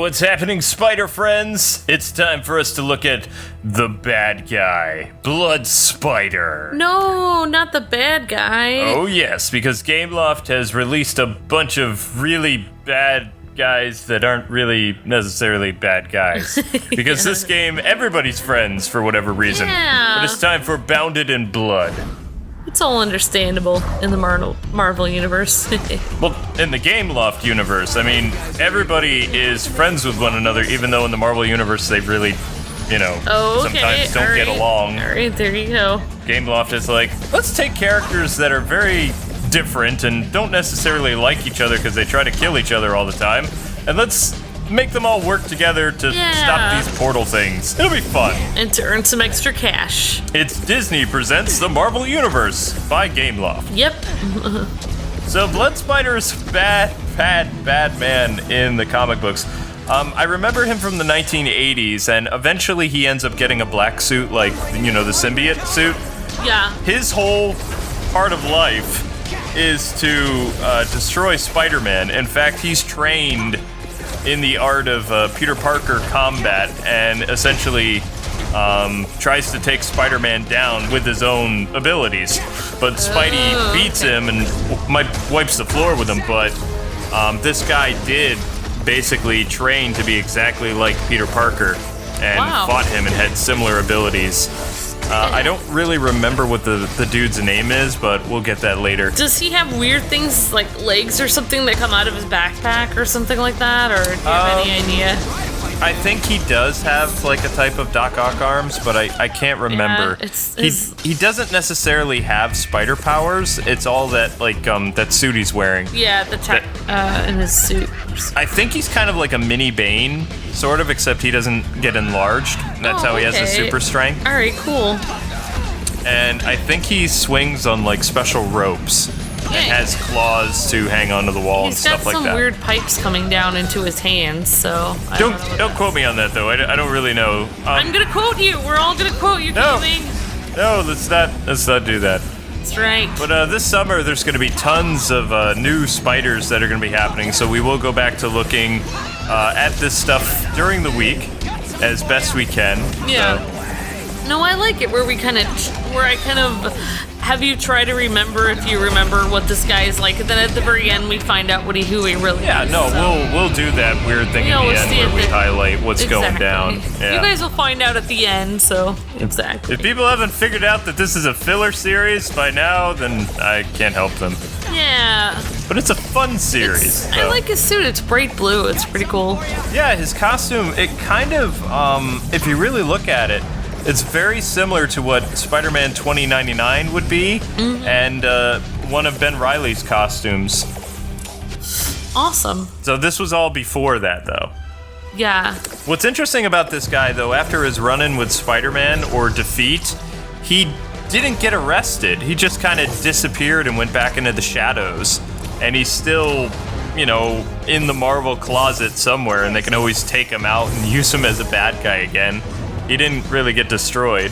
what's happening, Spider friends? It's time for us to look at the bad guy, Blood Spider. No, not the bad guy. Oh yes, because Gameloft has released a bunch of really bad guys that aren't really necessarily bad guys. Because this game, everybody's friends for whatever reason. Yeah. But it's time for Bounded in Blood. It's all understandable in the Marvel universe. Well, in the Gameloft universe, I mean, everybody is friends with one another, even though in the Marvel universe they really, sometimes don't get along. Alright, there you go. Gameloft is like, let's take characters that are very different and don't necessarily like each other because they try to kill each other all the time, and let's make them all work together to stop these portal things. It'll be fun. And to earn some extra cash. It's Disney presents the Marvel Universe by Gameloft. Yep. So Blood Spider's bad man in the comic books. I remember him from the 1980s, and eventually he ends up getting a black suit, like, the symbiote suit. Yeah. His whole part of life is to destroy Spider-Man. In fact, he's trained in the art of Peter Parker combat and essentially tries to take Spider-Man down with his own abilities. But Spidey beats him and wipes the floor with him, but this guy did basically train to be exactly like Peter Parker and fought him and had similar abilities. I don't really remember what the dude's name is, but we'll get that later. Does he have weird things like legs or something that come out of his backpack or something like that? Or do you have any idea? I think he does have like a type of Doc Ock arms, but I can't remember. Yeah, he doesn't necessarily have spider powers. It's all that that suit he's wearing. Yeah, the tech in his suit. I think he's kind of like a mini Bane, sort of, except he doesn't get enlarged. That's how he has his super strength. All right, cool. And I think he swings on like special ropes. And has claws to hang onto the wall and stuff like that. He's got some weird pipes coming down into his hands, so... Don't quote me on that, though. I don't really know. I'm gonna quote you! We're all gonna quote you, Kwing! No, let's not do that. That's right. But this summer, there's gonna be tons of new spiders that are gonna be happening, so we will go back to looking at this stuff during the week as best we can. Yeah. So. No, I like it where I kind of have you try to remember if you remember what this guy is like, and then at the very end we find out who he really is. Yeah, no, so. we'll do that weird thing at the end where we highlight what's going down. Yeah. You guys will find out at the end, so exactly. If people haven't figured out that this is a filler series by now, then I can't help them. Yeah. But it's a fun series. So. I like his suit. It's bright blue. It's pretty cool. Yeah, his costume, it kind of, if you really look at it, it's very similar to what Spider-Man 2099 would be, and one of Ben Reilly's costumes. Awesome. So this was all before that, though. Yeah. What's interesting about this guy, though, after his run-in with Spider-Man, or defeat, he didn't get arrested. He just kind of disappeared and went back into the shadows. And he's still, in the Marvel closet somewhere, and they can always take him out and use him as a bad guy again. He didn't really get destroyed.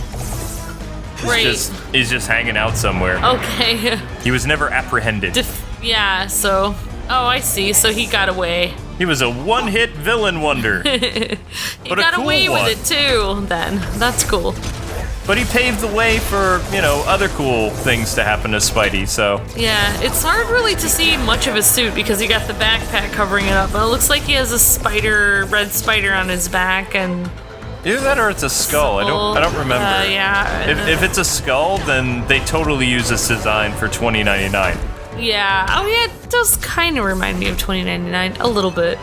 He's just hanging out somewhere. Okay. He was never apprehended. So... Oh, I see. So he got away. He was a one-hit villain wonder. He got away with it, too, then. That's cool. But he paved the way for, other cool things to happen to Spidey, so... Yeah, it's hard really to see much of his suit because he got the backpack covering it up. But it looks like he has a red spider on his back, and... Either that or it's a skull. I don't remember. Yeah. If it's a skull, then they totally use this design for 2099. Yeah. Oh, yeah, it does kind of remind me of 2099 a little bit.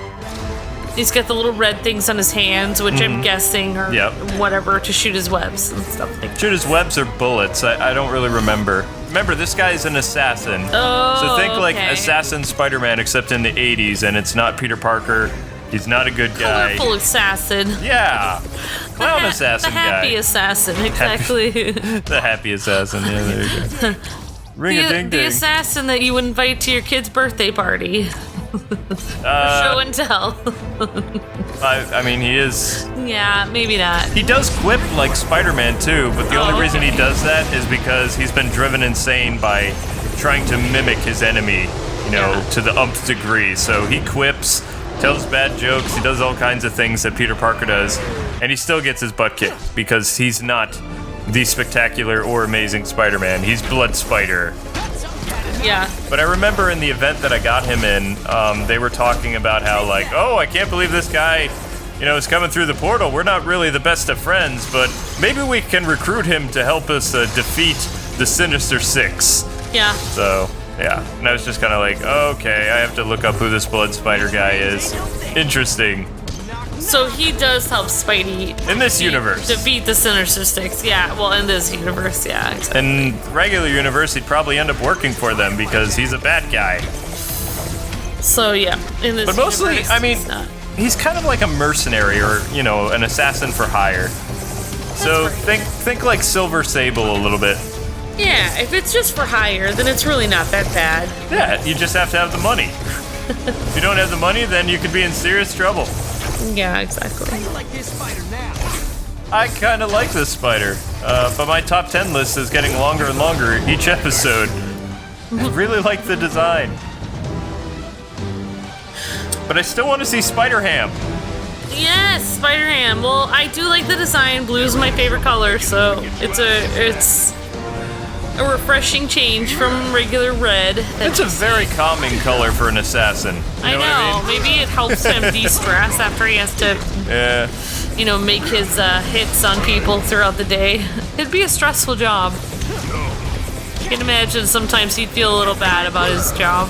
He's got the little red things on his hands, which I'm guessing are whatever to shoot his webs and stuff like that. Shoot his webs or bullets. I don't really remember. Remember, this guy's an assassin. Oh, so think like Assassin Spider-Man, except in the 80s, and it's not Peter Parker. He's not a good guy. Colorful assassin. Yeah. Clown assassin guy. The happy assassin, exactly. The happy assassin, yeah, there you go. Ring-a-ding-ding. The assassin that you invite to your kid's birthday party. Show and tell. I mean, he is... Yeah, maybe not. He does quip like Spider-Man, too, but the only reason he does that is because he's been driven insane by trying to mimic his enemy, to the umpth degree. So he quips... tells bad jokes, he does all kinds of things that Peter Parker does, and he still gets his butt kicked because he's not the spectacular or amazing Spider-Man. He's Blood Spider. Yeah. But I remember in the event that I got him in, they were talking about how, like, oh, I can't believe this guy, is coming through the portal. We're not really the best of friends, but maybe we can recruit him to help us defeat the Sinister Six. Yeah. So, yeah. And I was just kind of like, okay, I have to look up who this Blood Spider guy is. Interesting. So he does help Spidey in this universe defeat the Sinister Six. Yeah, well, in this universe, yeah. Exactly. In regular universe, he'd probably end up working for them because he's a bad guy. So yeah, in this. But mostly, universe, I mean, he's kind of like a mercenary or an assassin for hire. So think like Silver Sable a little bit. Yeah, if it's just for hire, then it's really not that bad. Yeah, you just have to have the money. If you don't have the money, then you could be in serious trouble. Yeah, exactly. I kind of like this spider, but my top 10 list is getting longer and longer each episode. I really like the design. But I still want to see Spider-Ham. Yes, Spider-Ham. Well, I do like the design. Blue's my favorite color, so it's a refreshing change from regular red. It's a very calming color for an assassin. I know. What I mean? Maybe it helps him de-stress after he has to, make his hits on people throughout the day. It'd be a stressful job. You can imagine sometimes he'd feel a little bad about his job.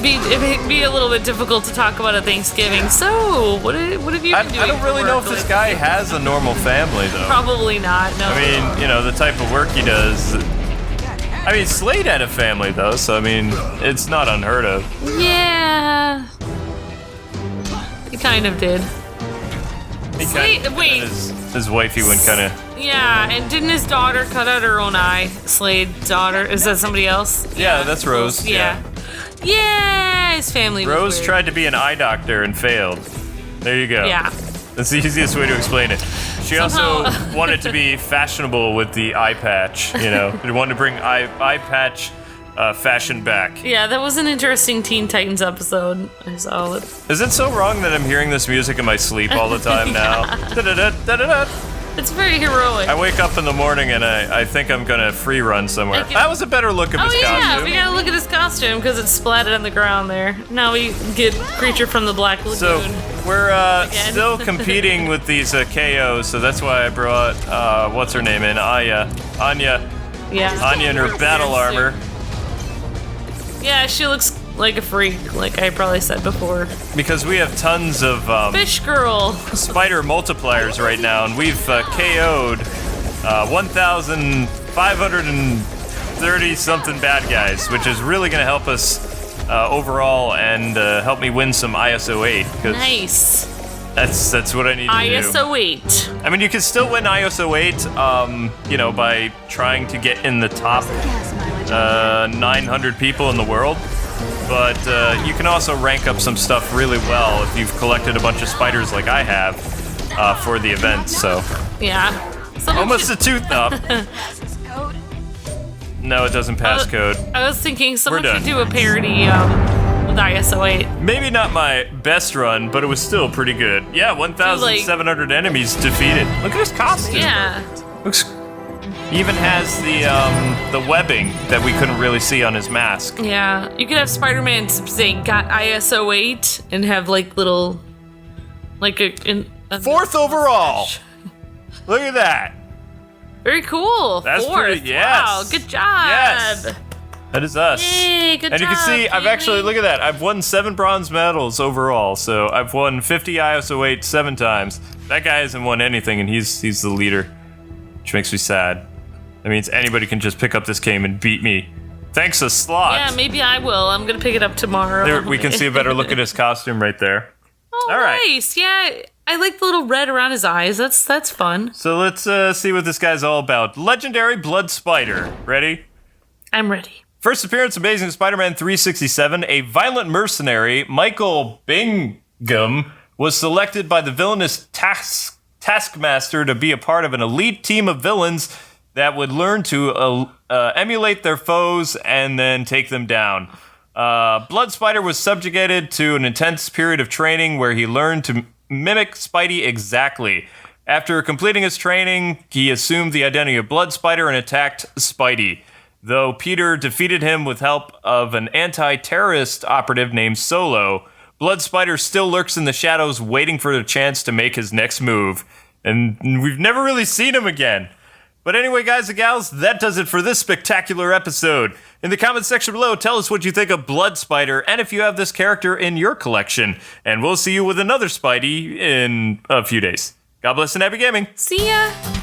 It'd be a little bit difficult to talk about at Thanksgiving. So, what have you been doing? I don't really know if this guy has a normal family, though. Probably not, no. I mean, the type of work he does. I mean, Slade had a family, though, so, I mean, it's not unheard of. Yeah. He kind of did. His wifey went kind of... Yeah, and didn't his daughter cut out her own eye? Slade's daughter. Is that somebody else? Yeah, that's Rose. Yeah. Yeah, his family was Rose weird. tried to be an eye doctor and failed. There you go. Yeah. That's the easiest way to explain it. She also wanted to be fashionable with the eye patch, She wanted to bring eye patch fashion back. Yeah, that was an interesting Teen Titans episode. I saw it. Is it so wrong that I'm hearing this music in my sleep all the time now? Da-da-da-da-da-da. It's very heroic. I wake up in the morning and I think I'm gonna free run somewhere. That was a better look of his costume. Oh yeah, we gotta look at his costume because it's splatted on the ground there. Now we get Creature from the Black Lagoon. So we're still competing with these KOs, so that's why I brought what's her name in? Anya. Yeah. Anya in her battle armor. Yeah, she looks like a freak, like I probably said before. Because we have tons of Fish Girl spider multipliers right now, and we've KO'd 1,530 something bad guys, which is really going to help us overall and help me win some ISO 8. Nice. That's what I need to do. ISO 8. I mean, you can still win ISO 8, by trying to get in the top 900 people in the world. But you can also rank up some stuff really well if you've collected a bunch of spiders like I have for the event, so. Yeah. Almost a tooth up. No, it doesn't pass code. I was thinking someone should do a parody with ISO 8. Maybe not my best run, but it was still pretty good. Yeah, 1,700 enemies defeated. Look at his costume. Yeah. He even has the webbing that we couldn't really see on his mask. Yeah, you could have Spider-Man say got ISO 8 and have little, a fourth overall. Look at that. Very cool. That's fourth. Pretty. Yes. Wow, good job. Yes. That is us. Yay, good job. And you can see, I've actually, look at that. I've won 7 bronze medals overall. So I've won 50 ISO 8 7 times. That guy hasn't won anything, and he's the leader, which makes me sad. That means anybody can just pick up this game and beat me. Thanks a slot. Yeah, maybe I will. I'm going to pick it up tomorrow. There, we can see a better look at his costume right there. Oh, all right. Nice. Yeah, I like the little red around his eyes. That's fun. So let's see what this guy's all about. Legendary Blood Spider. Ready? I'm ready. First appearance, Amazing Spider-Man 367. A violent mercenary, Michael Bingham, was selected by the villainous Taskmaster to be a part of an elite team of villains that would learn to emulate their foes and then take them down. Blood Spider was subjugated to an intense period of training where he learned to mimic Spidey exactly. After completing his training, he assumed the identity of Blood Spider and attacked Spidey. Though Peter defeated him with help of an anti-terrorist operative named Solo, Blood Spider still lurks in the shadows waiting for a chance to make his next move. And we've never really seen him again. But anyway, guys and gals, that does it for this spectacular episode. In the comments section below, tell us what you think of Blood Spider and if you have this character in your collection. And we'll see you with another Spidey in a few days. God bless and happy gaming. See ya!